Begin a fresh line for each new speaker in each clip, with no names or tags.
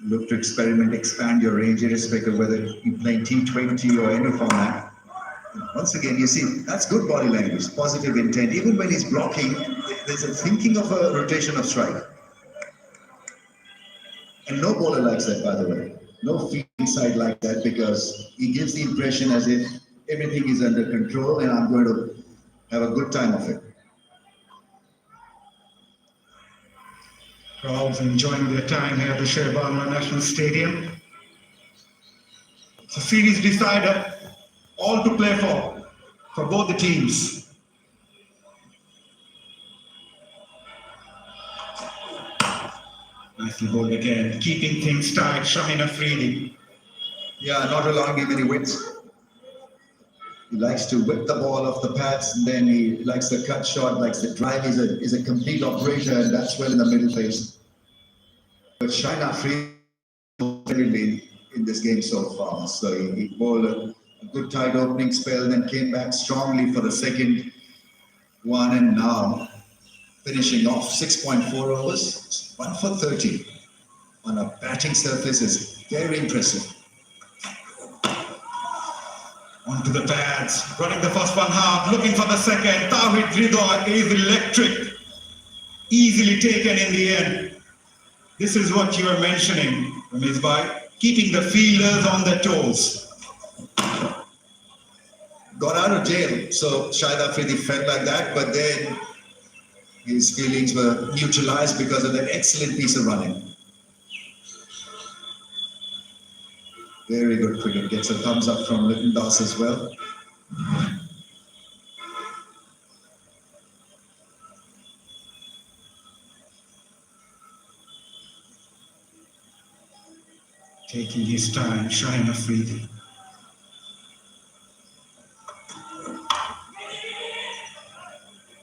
look to experiment, expand your range, irrespective of whether you play T20 or any format. Once again, you see, that's good body language, positive intent. Even when he's blocking, there's a thinking of a rotation of strike. And no bowler likes that, by the way. No field side like that, because he gives the impression as if everything is under control and I'm going to have a good time of it.
Crowds enjoying their time here at the Sher Barma National Stadium. It's a series decider, all to play for both the teams. Nicely bowled again, keeping things tight, Shaheen Afridi.
Yeah, not allowing him any widths. He likes to whip the ball off the pads, and then he likes the cut shot, likes the drive. He's a complete operator, and that's well in the middle phase. But Shaheen Afridi very in this game so far. So he bowled a good tight opening spell, then came back strongly for the second one, and now finishing off 6.4 overs, 1 for 30 on a batting surface is very impressive.
Onto the pads, running the first one half, looking for the second. Tawhid Ridha is electric, easily taken in the end. This is what you are mentioning, Ramesh Bhai, keeping the fielders on their toes.
Got out of jail, so Shaheen Afridi felt like that, but then his feelings were neutralized because of that excellent piece of running. Very good cricket. Gets a thumbs up from Litton Das as well.
Taking his time, Shaheen Afridi.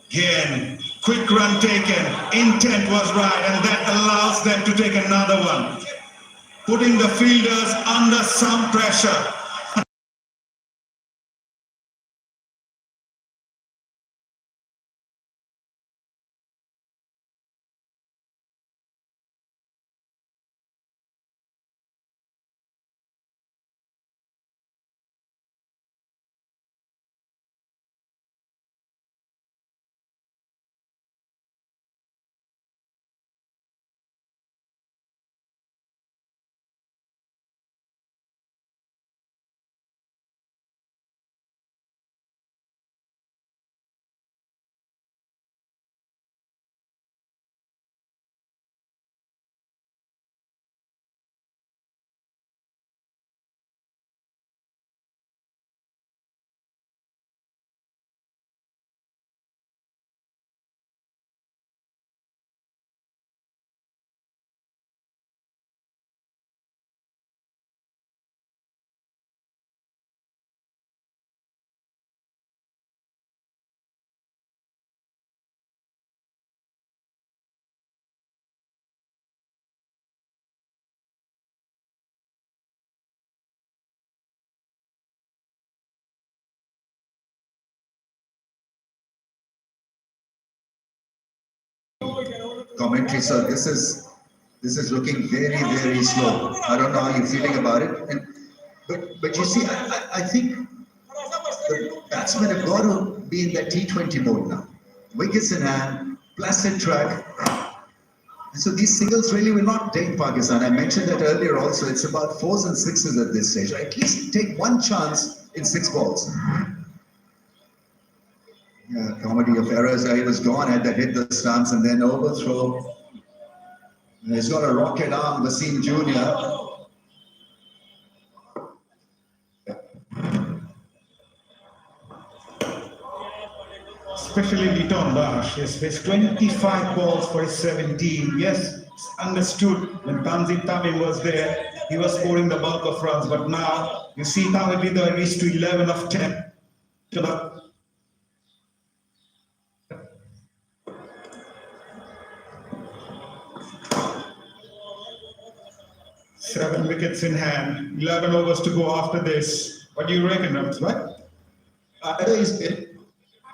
Again, quick run taken, intent was right, and that allows them to take another one, putting the fielders under some pressure.
Commentary, so this is looking very, very slow. I don't know how you're feeling about it, but you see, I think the batsmen have got to be in that T20 mode now. Wickets in hand, placid track. And so these singles really will not take Pakistan. I mentioned that earlier also. It's about 4s and 6s at this stage. At least take one chance in 6 balls. Yeah, comedy of errors. He was gone, had that hit the stance and then overthrow. And he's got a rocket arm, Wasim Jr.
Especially Litton Das, yes, faced 25 balls for his 17. Yes, understood when Tanzim Tamim was there, he was scoring the bulk of runs, but now you see Tawhid Ridha reached to 11 of 10. To the 7 wickets in hand, 11 overs to go after this. What do you reckon, Rams, right?
He's been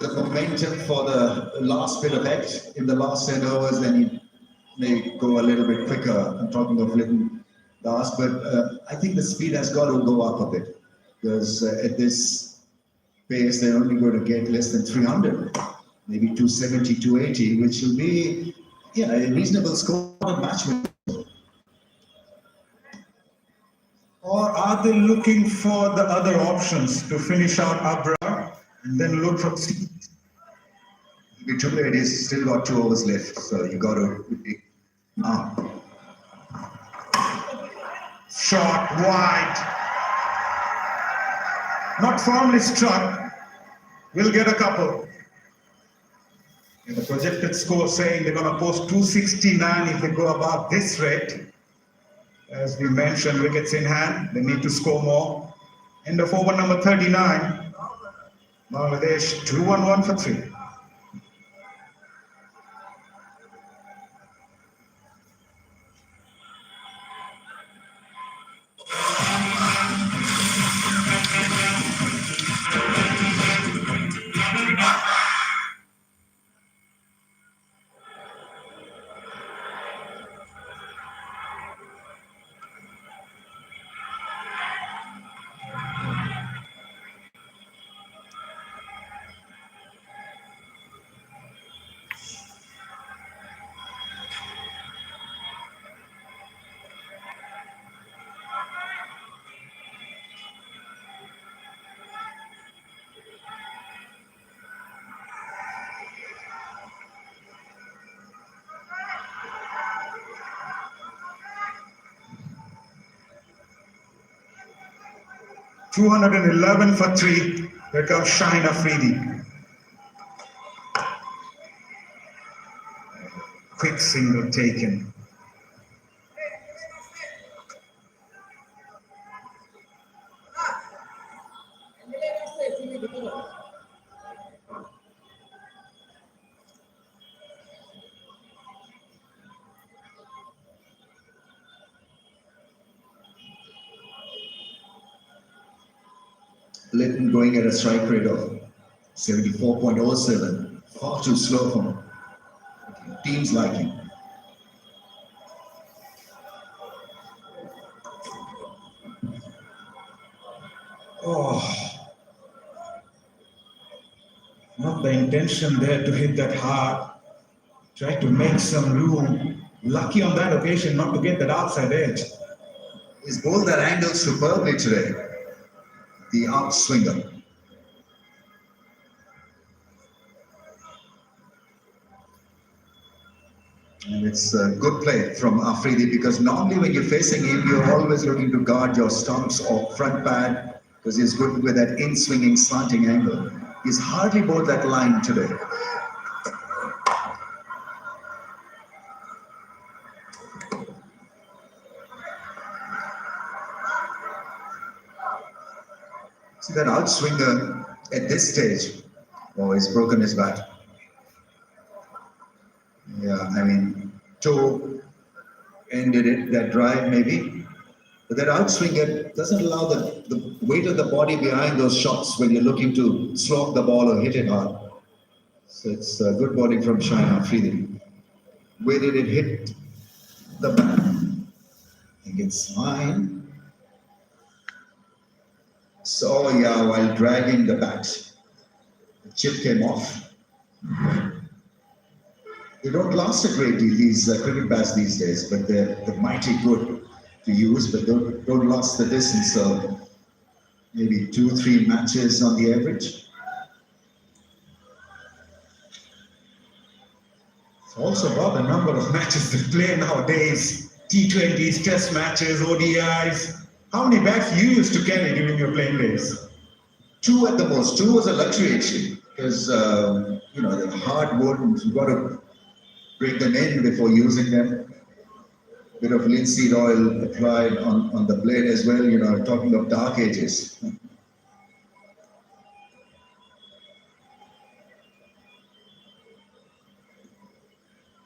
the momentum for the last bit of X in the last 10 overs, then he may go a little bit quicker. I'm talking of Litton last, but I think the speed has got to go up a bit because at this pace they're only going to get less than 300, maybe 270, 280, which will be a reasonable score of match win.
Or are they looking for the other options to finish out Abrar and then look for speed?
It'll be too late. He's still got 2 overs left, so you got to now.
Shot wide. Not firmly struck. We'll get a couple. And the projected score saying they're going to post 269 if they go above this rate. As we mentioned, wickets in hand. They need to score more. End of over number 39. Bangladesh 2-1-1 for 3. $211 for 3. Here comes Shaheen Afridi. Quick single taken.
Litton going at a strike rate of 74.07. Far too slow for teams like him.
Oh, not the intention there to hit that hard. Try to make some room. Lucky on that occasion not to get that outside edge.
He's bowled that angle superbly today. The outswinger. And it's a good play from Afridi because normally when you're facing him, you're always looking to guard your stumps or front pad because he's good with that in-swinging slanting angle. He's hardly bowled that line today. See that outswinger at this stage. Oh, he's broken his bat. Yeah, I mean, toe ended it, that drive maybe. But that outswinger doesn't allow the weight of the body behind those shots when you're looking to slope the ball or hit it hard. So it's good bowling from Shaheen Afridi. Where did it hit the bat? I think it's fine. So yeah, while dragging the bat, the chip came off. They don't last a great deal, these cricket bats these days, but they're mighty good to use, but don't last the distance. So maybe 2-3 matches on the average.
It's also about the number of matches they play nowadays. T20s, test matches, ODIs. How many bats you used to carry during your playing days?
2 at the most. 2 was a luxury actually, because they're hard wood and you've got to break them in before using them. Bit of linseed oil applied on the blade as well, talking of dark ages.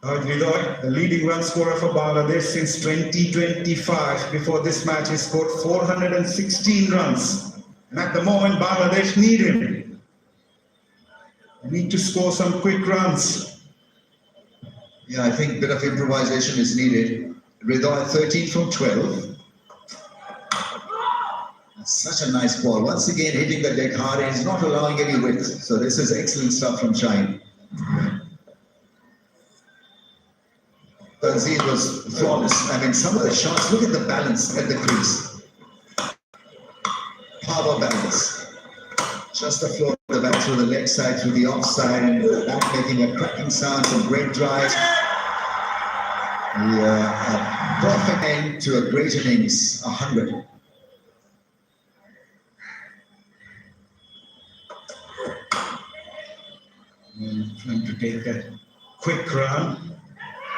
Ridoy, the leading run scorer for Bangladesh since 2025. Before this match, he scored 416 runs. And at the moment, Bangladesh need him. They need to score some quick runs.
Yeah, I think a bit of improvisation is needed. Ridoy 13 from 12. Such a nice ball. Once again, hitting the deck hard and he's not allowing any width. So this is excellent stuff from Shine. Tanzeel was flawless. I mean, some of the shots, look at the balance at the crease. Power balance. Just the flow of the bat through the leg side, through the offside, and the bat making a cracking sound, some great drives. A perfect end to a great innings, 100.
Trying to take a quick run.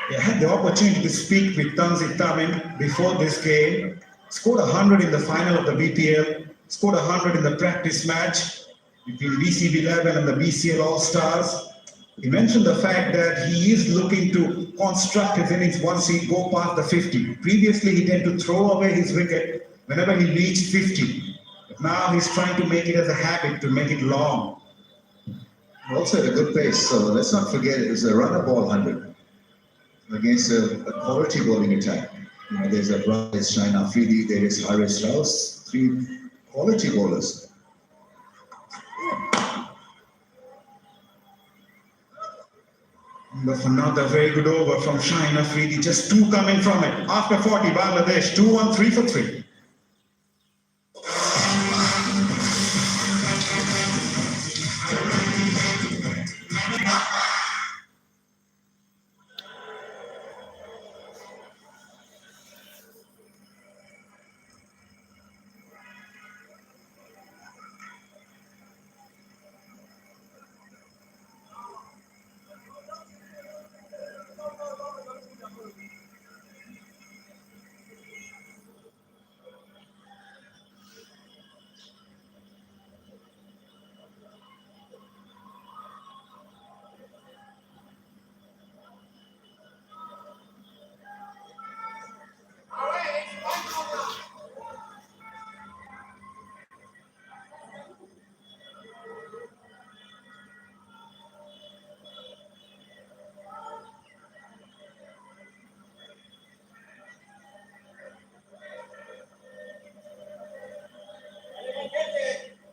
I had the opportunity to speak with Tanzeel Tamim before this game. Scored 100 in the final of the BPL. Scored 100 in the practice match between BCB 11 and the BCL All-Stars. He mentioned the fact that he is looking to construct his innings once he go past the 50. Previously, he tended to throw away his wicket whenever he reached 50. But now he's trying to make it as a habit to make it long.
Also at a good pace, so let's not forget it was a runner ball 100 against a quality bowling attack. You know, there's Abrar, there's Shine Afridi, there is Haris Raus, 3 quality bowlers.
But another very good over from Shine Afridi, just 2 coming from it. After 40, Bangladesh, 2-1, 3 for 3.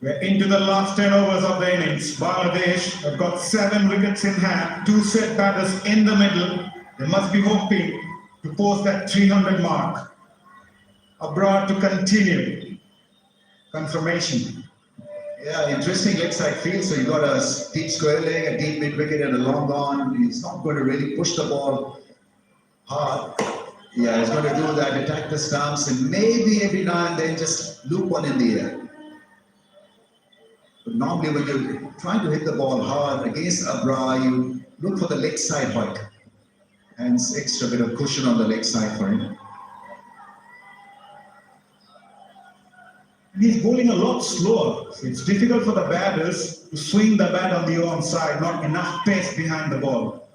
We're into the last 10 overs of the innings. Bangladesh have got 7 wickets in hand, 2 set batters in the middle. They must be hoping to post that 300 mark. Abrar to continue. Confirmation.
Yeah, interesting leg side field. So you got a deep square leg, a deep mid wicket, and a long on. He's not going to really push the ball hard. Yeah, he's going to do that, attack the stumps, and maybe every now and then just loop one in the air. But normally when you're trying to hit the ball hard against Abrar, you look for the leg side hook. Hence, extra bit of cushion on the leg side for him.
And he's bowling a lot slower. So it's difficult for the batters to swing the bat on the onside, not enough pace behind the ball.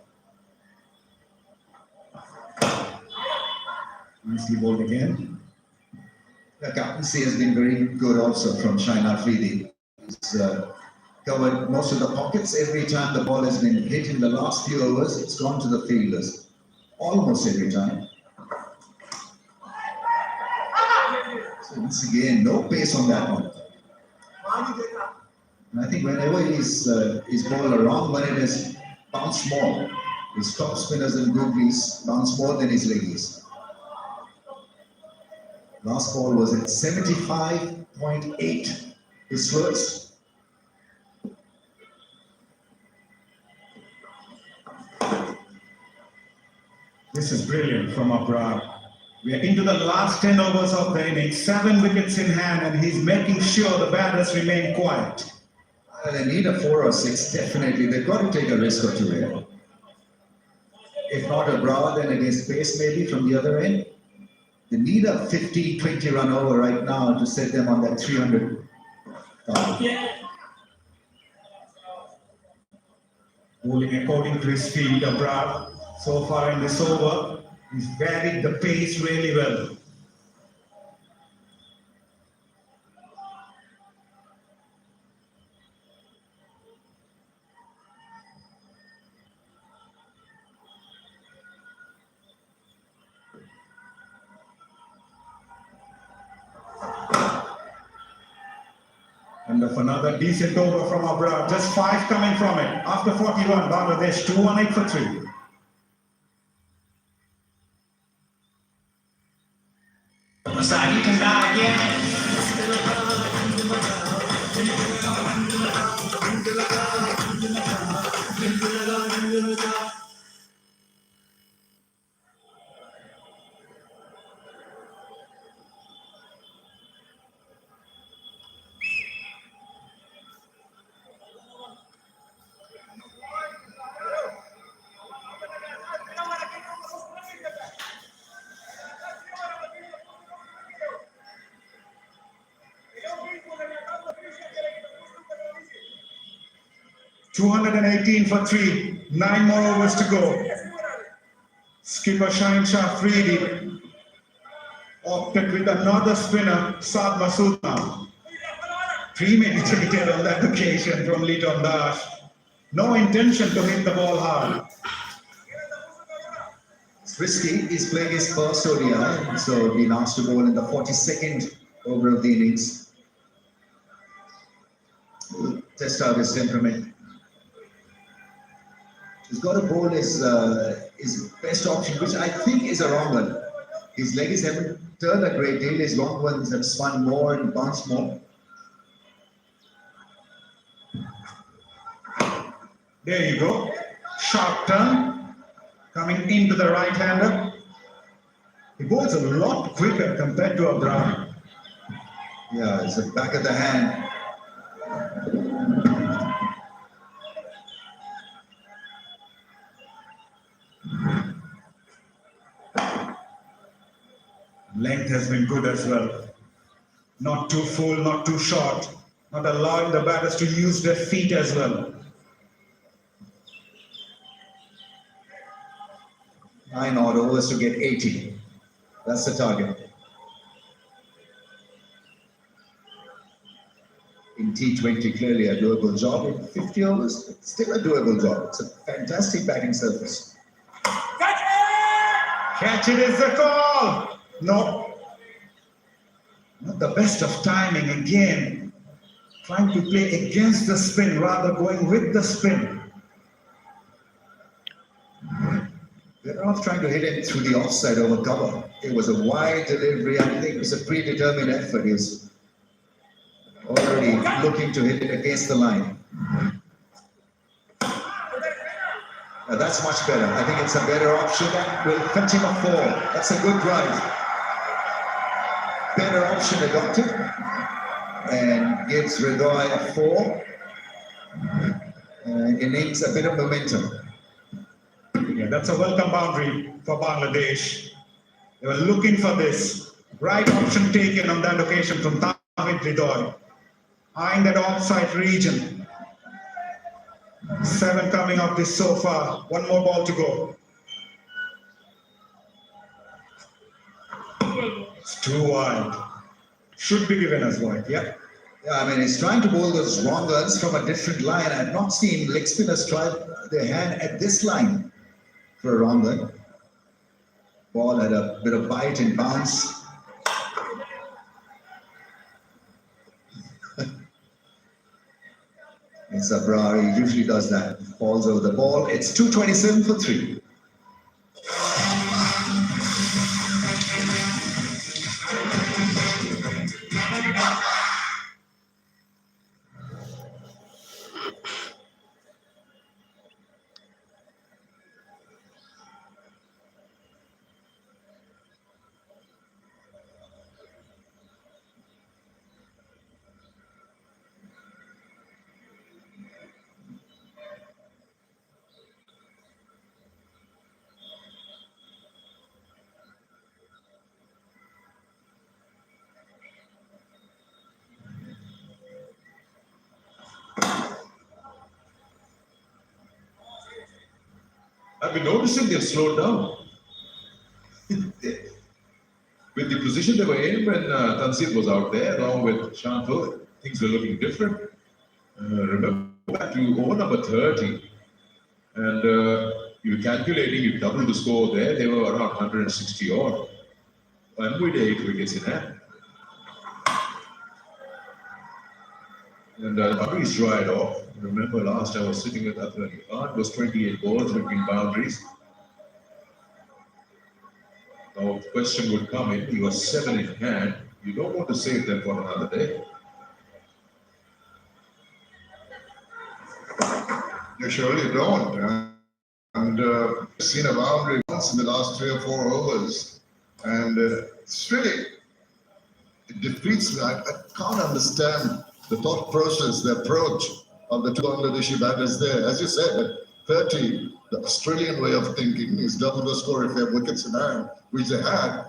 Nicely bowled again.
The captaincy has been very good also from Shine Afridi. He's covered most of the pockets. Every time the ball has been hit in the last few overs, it's gone to the fielders. Almost every time. So once again, no pace on that one. And I think whenever he's bowled around, when it has bounced more, his top spinners and googlies bounce more than his leggies. Last ball was at 75.8. His first.
This is brilliant from Abrar. We are into the last 10 overs of the innings, 7 wickets in hand, and he's making sure the batters remain quiet.
They need a 4 or 6, definitely. They've got to take a risk or 2 here. If not Abrar, then against pace maybe from the other end. They need a 15-20 run over right now to set them on that 300.
Bowling according to his feet, Abrar, so far in this over, he's varied the pace really well. Kind of another decent over from Abrar. Just 5 coming from it. After 41, Bangladesh 218 for 3.
Masagi Tanda again.
$218 for 3. 9 more overs to go. Skipper Shaheen Shah Afridi opted with another spinner, Saad Masood now. Premeditated on that occasion from Liton Dash. No intention to hit the ball hard.
It's risky. He's playing his first ODI, so being asked to bowl in the 42nd over of the innings. We'll test out his temperament. He's got to bowl his best option, which I think is a wrong one. His legs haven't turned a great deal. His long ones have spun more and bounced more.
There you go. Sharp turn. Coming into the right-hander. He bowls a lot quicker compared to Abrar.
Yeah, it's the back of the hand.
Length has been good as well. Not too full, not too short. Not allowing the batters to use their feet as well.
9 odd overs to get 80. That's the target. In T20, clearly a doable job. In 50 overs, it's still a doable job. It's a fantastic batting surface.
Catch it is the call. No. Not the best of timing again. Trying to play against the spin rather going with the spin.
They're off trying to hit it through the offside over cover. It was a wide delivery. I think it was a predetermined effort. He was already looking to hit it against the line. That's much better. I think it's a better option. We'll fetch him a 4. That's a good drive. Better option adopted. And gives Hridoy a 4. Innings a bit of momentum.
Yeah, that's a welcome boundary for Bangladesh. They were looking for this. Right option taken on that occasion from Tawhid Hridoy. Eyeing that offside region. 7 coming up this so far. 1 more ball to go. It's too wide. Should be given as wide, yeah.
Yeah, I mean, he's trying to bowl those wrong runs from a different line. I've not seen leg spinners try their hand at this line for a wrong run. Ball had a bit of bite and bounce. It's Abrar, he usually does that. Falls over the ball. It's 227 for 3.
I've been noticing they've slowed down. With the position they were in when Tansir was out there, along with Shanto, things were looking different. Remember back to over number 30, and you were calculating, you doubled the score there, they were around 160 odd. And with 8 wickets in hand. And the boundaries dried off. Remember, last I was sitting with Athletic. It was 28 balls between boundaries. Now, the question would come in. He was 7 in hand. You don't want to save them for another day.
You surely don't. And seen a boundary once in the last 3 or 4 overs. And it's really, it defeats me. I can't understand the thought process, the approach of the two Bangladeshi batters there. As you said, at 30, the Australian way of thinking is double the score if they have wickets in hand, which they had.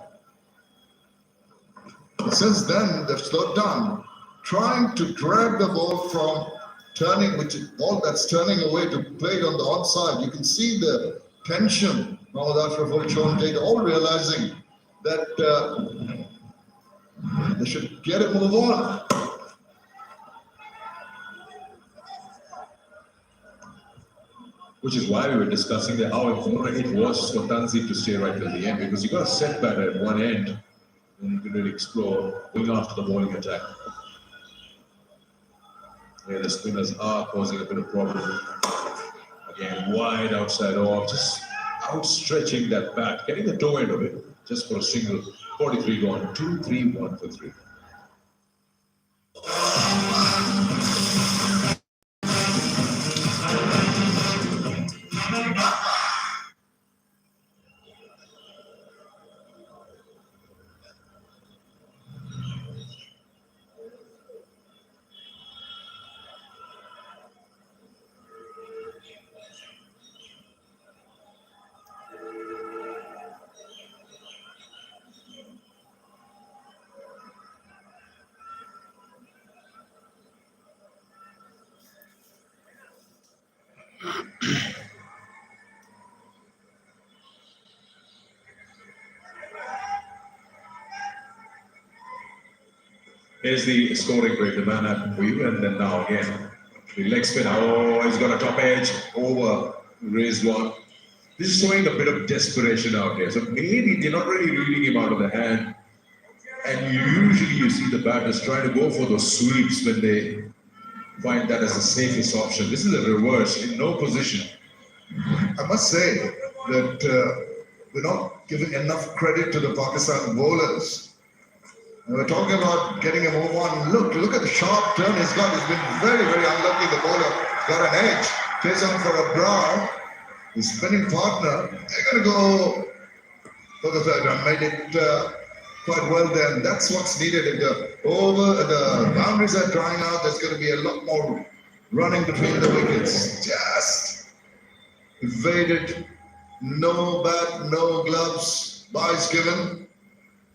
But since then, they've slowed down, trying to drag the ball from turning, which is ball that's turning away to play it on the onside. You can see the tension. Mohammad Ashraf, Sean Tate, all realizing that they should get it, move on.
Which is why we were discussing that how important it was for Tanzit to stay right till the end, because you got a set batter at one end and you can really explore going after the bowling attack. Yeah, the spinners are causing a bit of problem. Again, wide outside off, just outstretching that bat, getting the toe end of it just for a single. 43 gone, 2, 3, 1 for 3. Here's the scoring break, the man happened for you, and then now again, the leg spin. Oh, he's got a top edge over, raised one. This is showing a bit of desperation out here. So maybe they're not really reading him out of the hand. And usually you see the batters trying to go for those sweeps when they find that as the safest option. This is a reverse, in no position.
I must say that we're not giving enough credit to the Pakistan bowlers. We're talking about getting a move on. Look at the sharp turn he's got. He's been very, very unlucky. The bowler got an edge. Plays on for a Abrar. His spinning partner. They're going to go for the third run. Made it quite well then. That's what's needed. If the boundaries are drying out, there's going to be a lot more running between the wickets. Just evaded. No bat, no gloves. Byes given.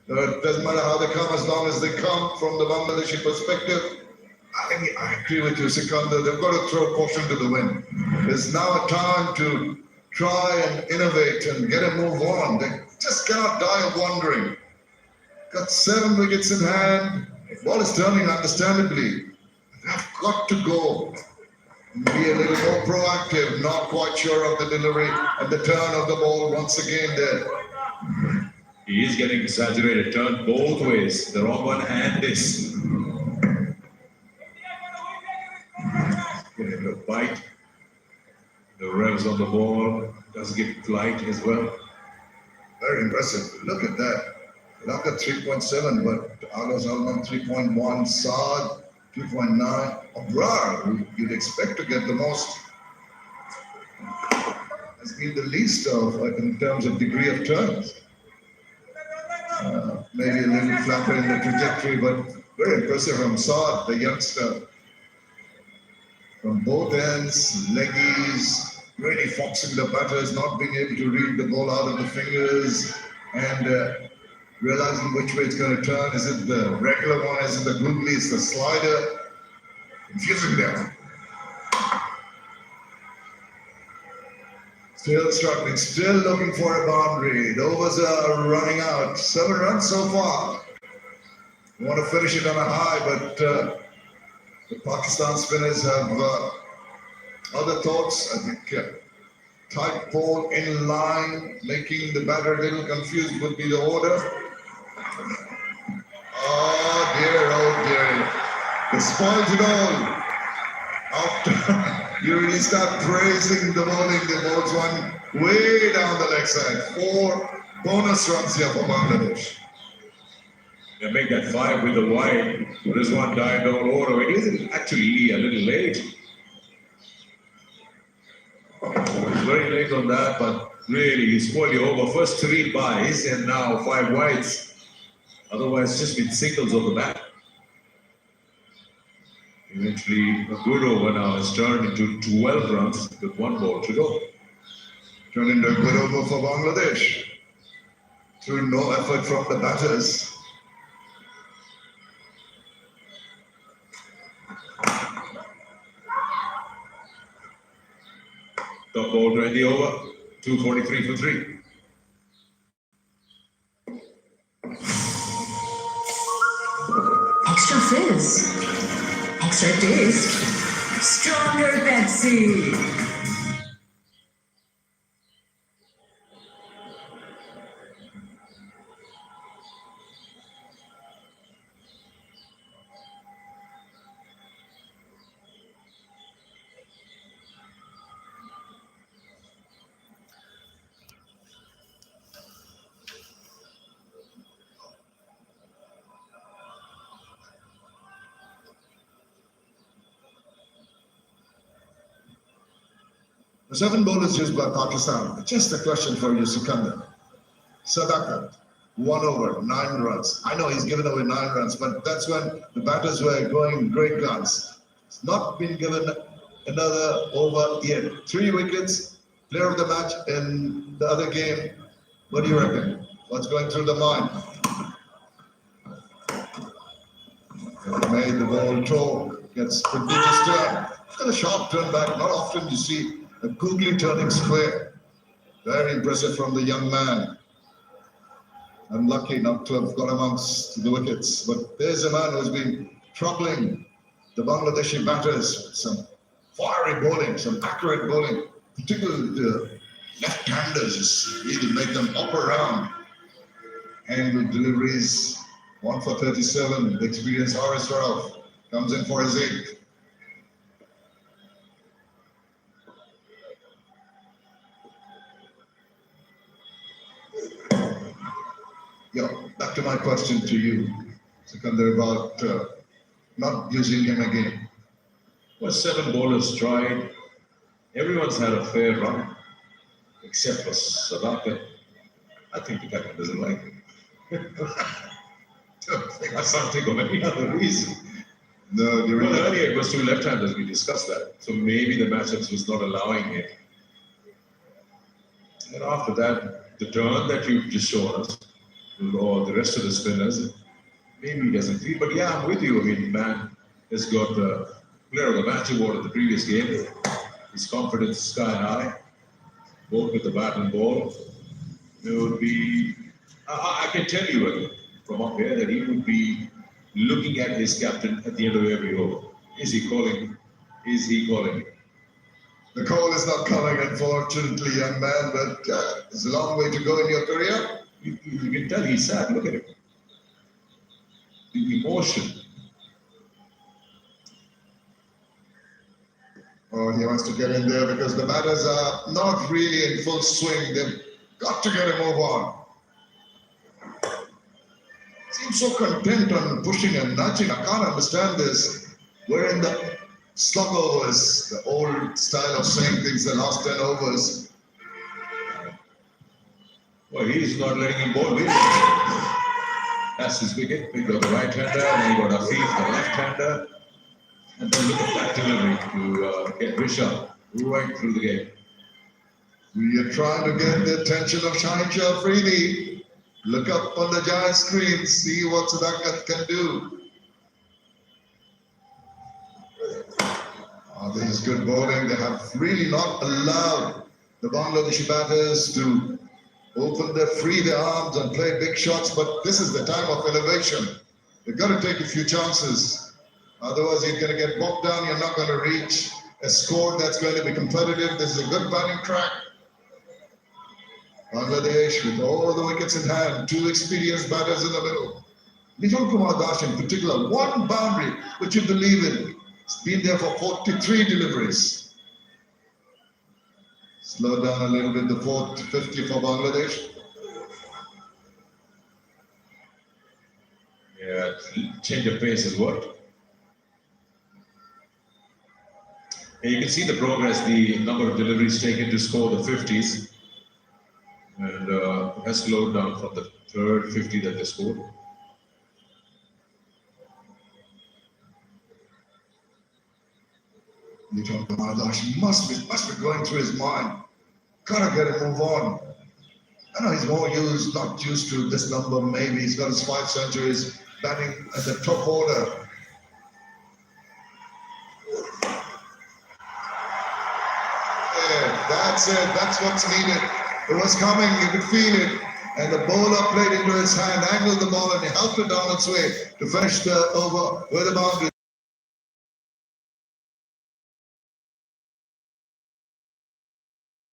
It doesn't matter how they come, as long as they come from the Bangladeshi perspective. I agree with you, Sikandar. They've got to throw caution to the wind. There's now a time to try and innovate and get a move on. They just cannot die of wandering. Got 7 wickets in hand. Ball is turning, understandably. They've got to go. Be a little more proactive. Not quite sure of the delivery and the turn of the ball once again there.
He is getting exaggerated, turned both ways, the wrong one and this. Getting a bite. The revs on the ball does give flight as well.
Very impressive. Look at that. Laka 3.7, but Agha Salman 3.1, Saad 2.9. Abrar, who you'd expect to get the most, has been the least of in terms of degree of turns. Maybe a little flatter in the trajectory, but very impressive from Saad, the youngster. From both ends, leggies, really foxing the batters, not being able to read the ball out of the fingers, and realizing which way it's going to turn. Is it the regular one? Is it the googly? Is the slider? Confusing them. Still struggling, still looking for a boundary. The overs are running out. 7 runs so far. We want to finish it on a high, but the Pakistan spinners have other thoughts. I think tight ball in line, making the batter a little confused would be the order. Oh dear, oh dear. They spoiled it all. after you really start praising the bowling, the bowls one way down the leg side. 4 bonus runs here for Bangladesh.
They make that 5 with the wide. Rizwan dived all over. It is actually a little late. It's very late on that, but really, you spoil your over. First 3 byes and now 5 wides. Otherwise, just been singles on the back. Eventually, a good over now has turned into 12 runs with 1 ball to go.
Turned into a good over for Bangladesh. Through no effort from the batters.
Top ball 20 over, 243 for 3.
Extra fizz, extra taste, stronger Pepsi.
The 7 bowlers used by Pakistan. Just a question for you, Sikandar. Sadakat, 1 over, 9 runs. I know he's given away 9 runs, but that's when the batters were going great guns. It's not been given another over yet. 3 wickets, player of the match in the other game. What do you reckon? What's going through the mind? Made the ball talk, gets prodigious turn. Got a sharp turn back. Not often you see a googly turning square. Very impressive from the young man. Unlucky not to have got amongst the wickets. But there's a man who's been troubling the Bangladeshi batters. Some fiery bowling, some accurate bowling. Particularly the left-handers just really make them up around. Angled deliveries. 1 for 37. The experienced Haris Rauf comes in for his 8th. Yeah, back to my question to you, Sikandar, about not using him again.
Well, 7 bowlers tried. Everyone's had a fair run, except for Sadakat. I think the captain doesn't like him. I can't think of any other reason.
No, during
Well,
the
earlier it was 2 left-handers, we discussed that. So maybe the matchups was not allowing it. And after that, the turn that you've just shown us, or the rest of the spinners, maybe he doesn't feel. But yeah, I'm with you. I mean, man has got the player of the match award of the previous game. His confidence is sky high, both with the bat and ball. It would be, I can tell you from up here that he would be looking at his captain at the end of every over. Is he calling? Is he calling?
The call is not coming, unfortunately, young man, but there's a long way to go in your career.
You can tell he's sad. Look at him. The emotion.
Oh, he wants to get in there because the batters are not really in full swing. They've got to get a move on. Seems so content on pushing and nudging. I can't understand this. We're in the slug overs, the old style of saying things the last 10 overs.
Well, he's not letting him bowl with. That's his wicket. He got the right-hander, and he got Afif, the left-hander. And then look at that delivery to get Rishabh right through the game.
We are trying to get the attention of Shaheen Shah Afridi. Look up on the giant screen, see what Sadakat can do. Oh, this is good bowling. They have really not allowed the Bangladeshi batters to free their arms and play big shots, but this is the time of elevation. You've got to take a few chances. Otherwise, you're going to get bogged down. You're not going to reach a score that's going to be competitive. This is a good batting track. Bangladesh with all the wickets in hand, 2 experienced batters in the middle. Nishant Kumar Das in particular, 1 boundary which you believe in. It's been there for 43 deliveries. Slow down a little bit, the 450 for Bangladesh.
Yeah, change of pace has worked. And you can see the progress, the number of deliveries taken to score the 50s. And it has slowed down from the third 50 that they scored.
Nitin Mardash must be going through his mind. Gotta get him move on. I know he's more not used to this number. Maybe he's got his 5 centuries, batting at the top order. Yeah, that's it. That's what's needed. It was coming. You could feel it. And the bowler played into his hand, angled the ball, and he helped it down its way to finish the over with the boundary.